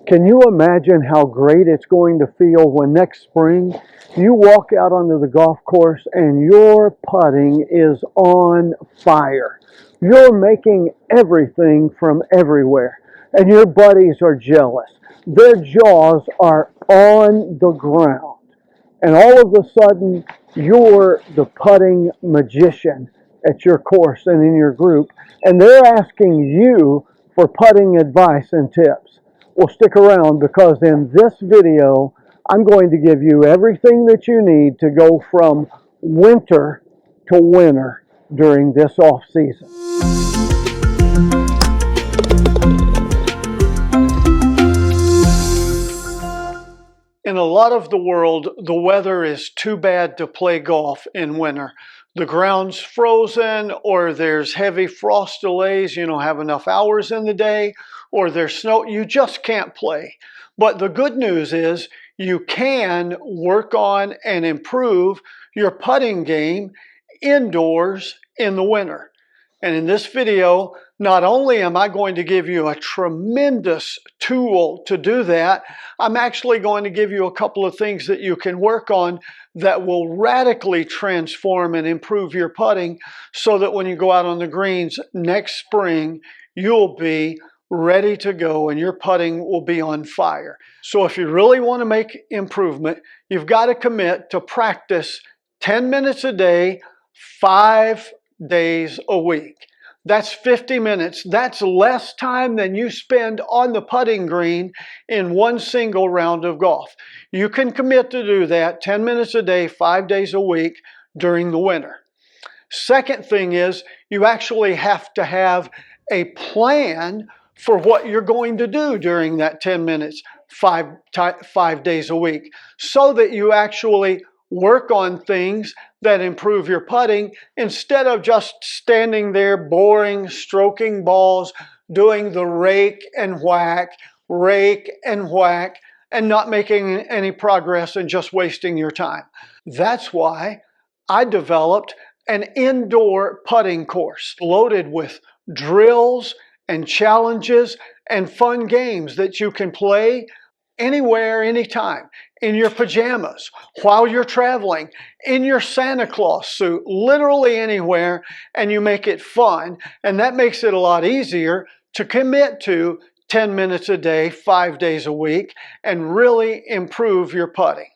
Can you imagine how great it's going to feel when next spring you walk out onto the golf course and your putting is on fire? You're making everything from everywhere, and your buddies are jealous. Their jaws are on the ground, and all of a sudden you're the putting magician at your course and in your group, and they're asking you for putting advice and tips. Well, stick around, because in this video I'm going to give you everything that you need to go from winter to winter during this off season. In a lot of the world, the weather is too bad to play golf in winter. The ground's frozen, or there's heavy frost delays, you don't have enough hours in the day, or there's snow, you just can't play. But the good news is you can work on and improve your putting game indoors in the winter. And in this video, not only am I going to give you a tremendous tool to do that, I'm actually going to give you a couple of things that you can work on that will radically transform and improve your putting, so that when you go out on the greens next spring, you'll be ready to go and your putting will be on fire. So if you really want to make improvement, you've got to commit to practice 10 minutes a day, 5 days a week. That's 50 minutes. That's less time than you spend on the putting green in one single round of golf. You can commit to do that 10 minutes a day, 5 days a week during the winter. Second thing is, you actually have to have a plan for what you're going to do during that 10 minutes, 5 days a week, so that you actually work on things that improve your putting, instead of just standing there boring, stroking balls, doing the rake and whack, and not making any progress and just wasting your time. That's why I developed an indoor putting course loaded with drills and challenges and fun games that you can play anywhere, anytime, in your pajamas, while you're traveling, in your Santa Claus suit, literally anywhere, and you make it fun. And that makes it a lot easier to commit to 10 minutes a day, 5 days a week, and really improve your putting.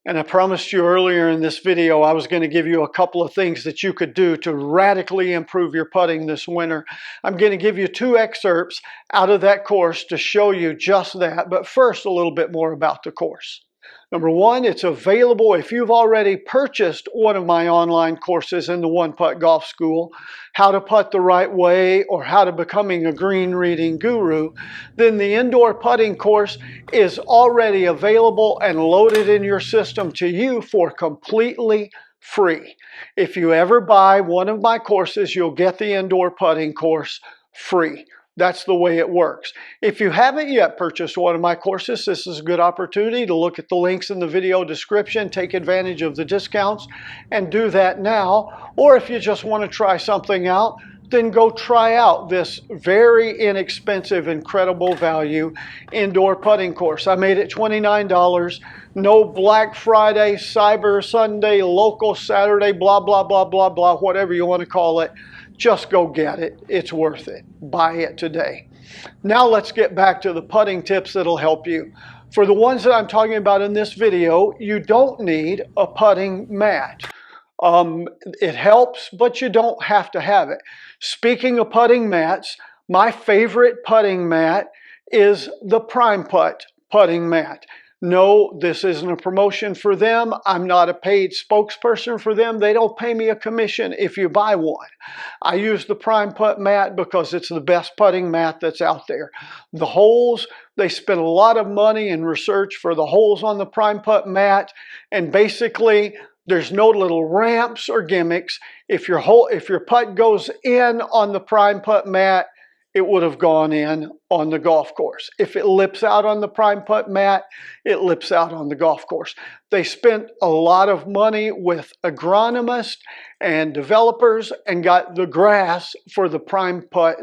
And I promised you earlier in this video I was going to give you a couple of things that you could do to radically improve your putting this winter. I'm going to give you 2 excerpts out of that course to show you just that. But first, a little bit more about the course. Number 1, it's available if you've already purchased one of my online courses in the One Putt Golf School, How to Putt the Right Way or How to Becoming a Green Reading Guru. Then the indoor putting course is already available and loaded in your system to you for completely free. If you ever buy one of my courses, you'll get the indoor putting course free. That's the way it works. If you haven't yet purchased one of my courses, this is a good opportunity to look at the links in the video description, take advantage of the discounts, and do that now. Or if you just want to try something out, then go try out this very inexpensive, incredible value indoor putting course. I made it $29. No Black Friday, Cyber Sunday, local Saturday, blah, blah, blah, blah, blah, whatever you want to call it. Just go get it. It's worth it. Buy it today. Now let's get back to the putting tips that'll help you. For the ones that I'm talking about in this video, you don't need a putting mat. It helps, but you don't have to have it. Speaking of putting mats, my favorite putting mat is the Prime Putt putting mat. No, this isn't a promotion for them. I'm not a paid spokesperson for them. They don't pay me a commission if you buy one. I use the Prime Putt mat because it's the best putting mat that's out there. The holes, they spend a lot of money in research for the holes on the Prime Putt mat, and basically there's no little ramps or gimmicks. If your putt goes in on the Prime Putt mat, it would have gone in on the golf course. If it lips out on the Prime Putt mat, it lips out on the golf course. They spent a lot of money with agronomists and developers and got the grass for the Prime Putt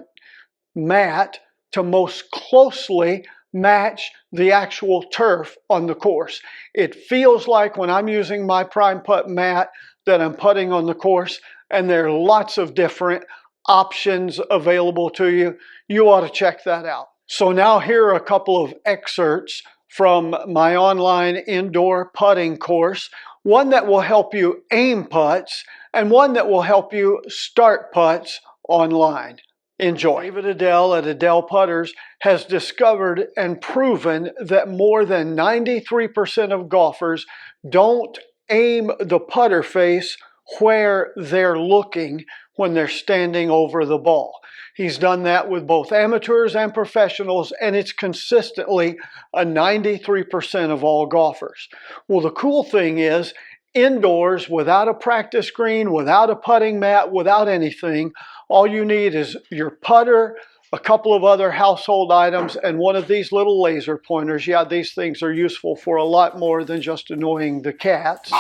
mat to most closely match the actual turf on the course. It feels like when I'm using my Prime Putt mat that I'm putting on the course, and there are lots of different options available to you. You ought to check that out. So now here are a couple of excerpts from my online indoor putting course, one that will help you aim putts and one that will help you start putts online. Enjoy. David Adele at Adele Putters has discovered and proven that more than 93% of golfers don't aim the putter face where they're looking when they're standing over the ball. He's done that with both amateurs and professionals, and it's consistently a 93% of all golfers. Well, the cool thing is, indoors, without a practice green, without a putting mat, without anything, all you need is your putter, a couple of other household items, and one of these little laser pointers. Yeah, these things are useful for a lot more than just annoying the cats.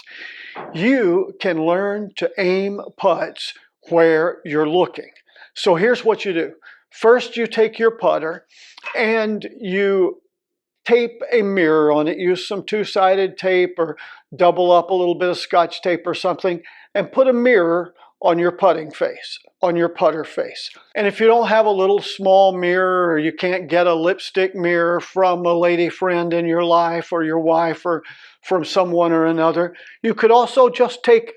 You can learn to aim putts where you're looking. So here's what you do. First, you take your putter and you tape a mirror on it. Use some two-sided tape or double up a little bit of Scotch tape or something and put a mirror on your putting face, on your putter face. And if you don't have a little small mirror, or you can't get a lipstick mirror from a lady friend in your life or your wife or from someone or another, you could also just take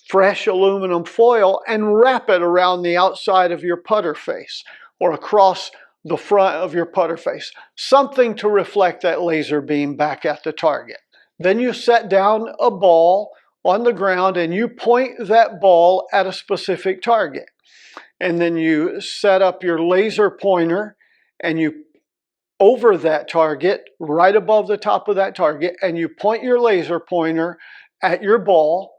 fresh aluminum foil and wrap it around the outside of your putter face or across the front of your putter face, something to reflect that laser beam back at the target. Then you set down a ball on the ground and you point that ball at a specific target. And then you set up your laser pointer and you over that target, right above the top of that target, and you point your laser pointer at your ball.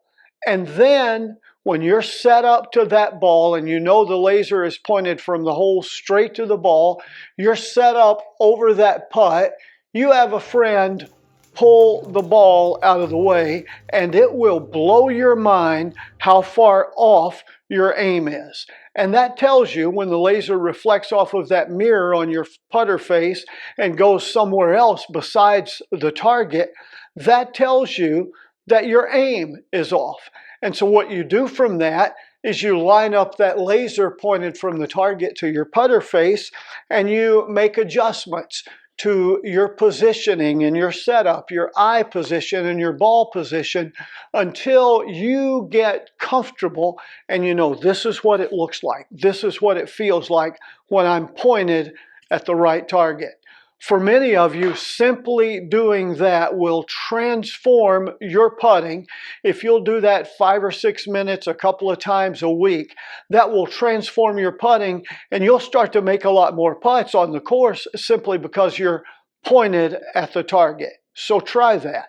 And then when you're set up to that ball and you know the laser is pointed from the hole straight to the ball, you're set up over that putt, you have a friend pull the ball out of the way, and it will blow your mind how far off your aim is. And that tells you when the laser reflects off of that mirror on your putter face and goes somewhere else besides the target, that tells you that your aim is off. And so what you do from that is you line up that laser pointed from the target to your putter face and you make adjustments to your positioning and your setup, your eye position and your ball position until you get comfortable and you know this is what it looks like. This is what it feels like when I'm pointed at the right target. For many of you, simply doing that will transform your putting. If you'll do that 5 or 6 minutes a couple of times a week, that will transform your putting and you'll start to make a lot more putts on the course simply because you're pointed at the target. So try that.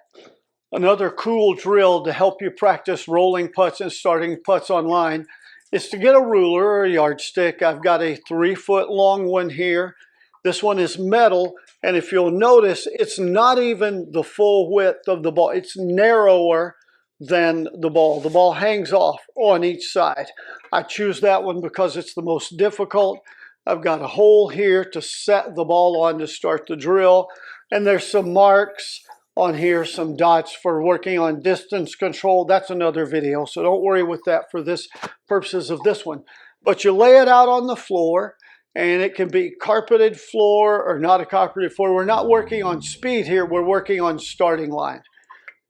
Another cool drill to help you practice rolling putts and starting putts online is to get a ruler or a yardstick. I've got a 3-foot long one here. This one is metal, and if you'll notice, it's not even the full width of the ball. It's narrower than the ball. The ball hangs off on each side. I choose that one because it's the most difficult. I've got a hole here to set the ball on to start the drill, and there's some marks on here, some dots for working on distance control. That's another video, so don't worry with that for this purposes of this one. But you lay it out on the floor, and it can be carpeted floor or not a carpeted floor. We're not working on speed here. We're working on starting line.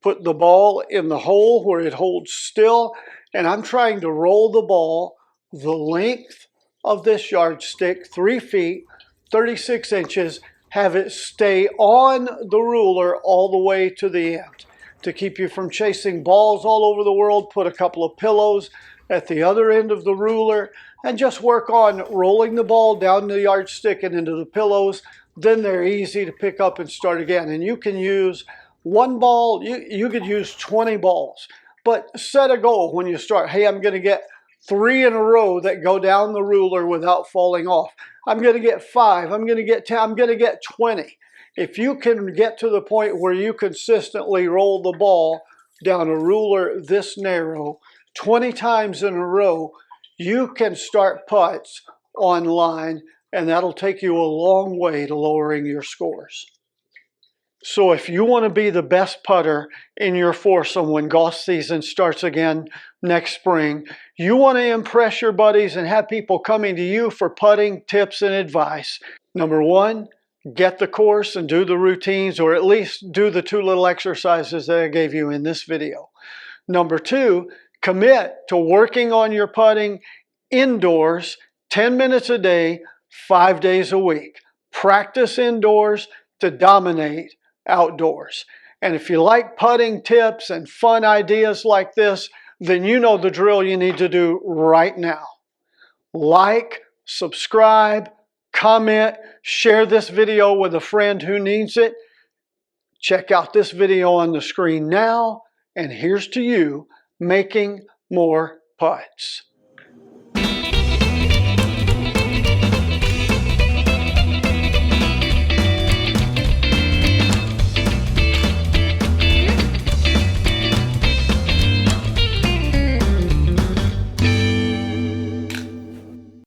Put the ball in the hole where it holds still, and I'm trying to roll the ball the length of this yardstick, 3 feet, 36 inches, have it stay on the ruler all the way to the end. To keep you from chasing balls all over the world, put a couple of pillows at the other end of the ruler and just work on rolling the ball down the yardstick and into the pillows. Then they're easy to pick up and start again. And you can use one ball, you could use 20 balls, but set a goal when you start. Hey, I'm going to get 3 in a row that go down the ruler without falling off. I'm going to get 5, I'm going to get 10, I'm going to get 20. If you can get to the point where you consistently roll the ball down a ruler this narrow 20 times in a row, you can start putts online and that'll take you a long way to lowering your scores. So if you want to be the best putter in your foursome when golf season starts again next spring, you want to impress your buddies and have people coming to you for putting tips and advice. Number one, get the course and do the routines, or at least do the 2 little exercises that I gave you in this video. Number two, commit to working on your putting indoors 10 minutes a day, 5 days a week. Practice indoors to dominate outdoors. And if you like putting tips and fun ideas like this, then you know the drill you need to do right now. Like, subscribe, comment, share this video with a friend who needs it. Check out this video on the screen now, and here's to you making more putts.